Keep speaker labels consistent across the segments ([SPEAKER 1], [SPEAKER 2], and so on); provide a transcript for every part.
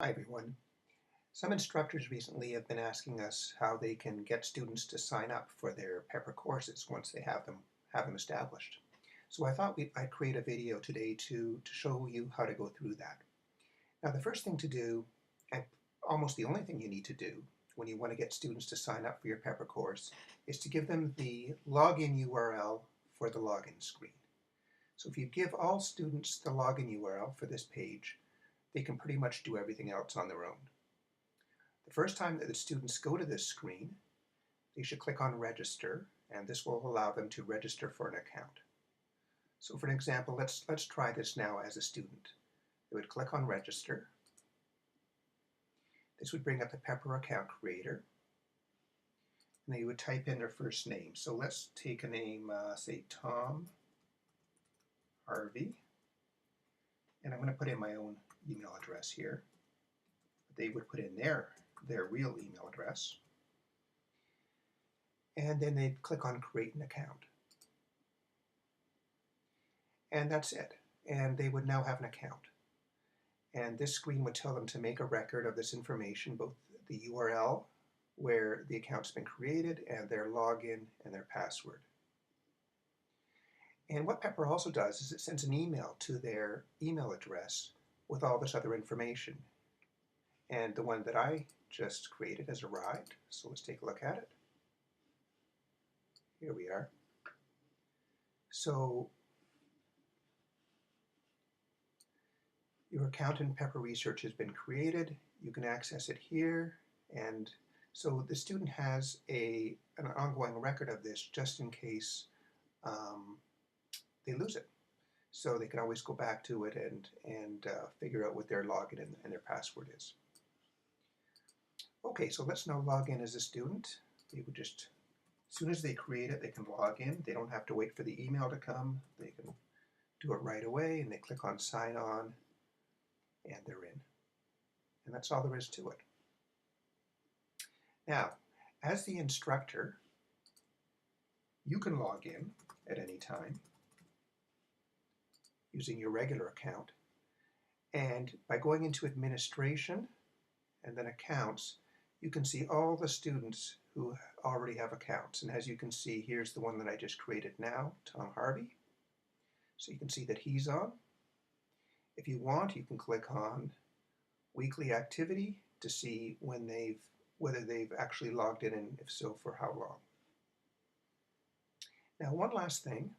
[SPEAKER 1] Hi everyone. Some instructors recently have been asking us how they can get students to sign up for their Pepper courses once they have them established. So I thought I'd create a video today to show you how to go through that. Now the first thing to do, and almost the only thing you need to do when you want to get students to sign up for your Pepper course, is to give them the login URL for the login screen. So if you give all students the login URL for this page, they can pretty much do everything else on their own. The first time that the students go to this screen, they should click on Register, and this will allow them to register for an account. So for an example, let's try this now as a student. They would click on Register. This would bring up the Pepper account creator, and they would type in their first name. So let's take a name, say Tom Harvey, and I'm going to put in my own email address here. They would put in their real email address, and then they'd click on Create an Account. And that's it. And they would now have an account. And this screen would tell them to make a record of this information, both the URL where the account's been created and their login and their password. And what Pepper also does is it sends an email to their email address with all this other information. And the one that I just created has arrived, so let's take a look at it. Here we are. So your account in Pepper Research has been created. You can access it here, and so the student has an ongoing record of this just in case they lose it. So they can always go back to it and figure out what their login and their password is. Okay, so let's now log in as a student. They would just, as soon as they create it, they can log in. They don't have to wait for the email to come. They can do it right away, and they click on Sign On, and they're in. And that's all there is to it. Now, as the instructor, you can log in at any time using your regular account. And by going into Administration and then Accounts, you can see all the students who already have accounts. And as you can see, here's the one that I just created now, Tom Harvey. So you can see that he's on. If you want, you can click on Weekly Activity to see whether they've actually logged in, and if so, for how long. Now, one last thing.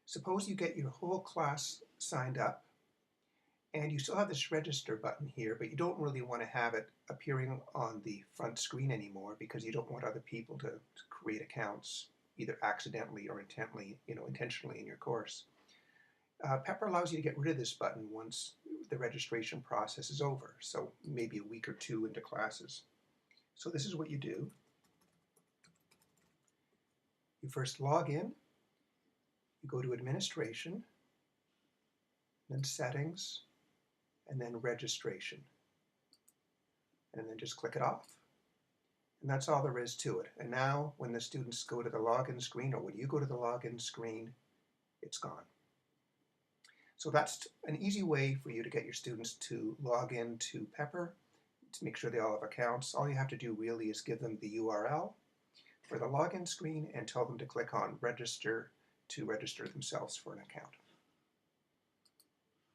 [SPEAKER 1] Suppose you get your whole class signed up, and you still have this register button here, but you don't really want to have it appearing on the front screen anymore because you don't want other people to create accounts either accidentally or intentionally in your course. Pepper allows you to get rid of this button once the registration process is over, so maybe a week or two into classes. So this is what you do. You first log in, you go to Administration, then Settings, and then Registration. And then just click it off. And that's all there is to it. And now when the students go to the login screen, or when you go to the login screen, it's gone. So that's an easy way for you to get your students to log in to Pepper, to make sure they all have accounts. All you have to do really is give them the URL for the login screen and tell them to click on Register to register themselves for an account.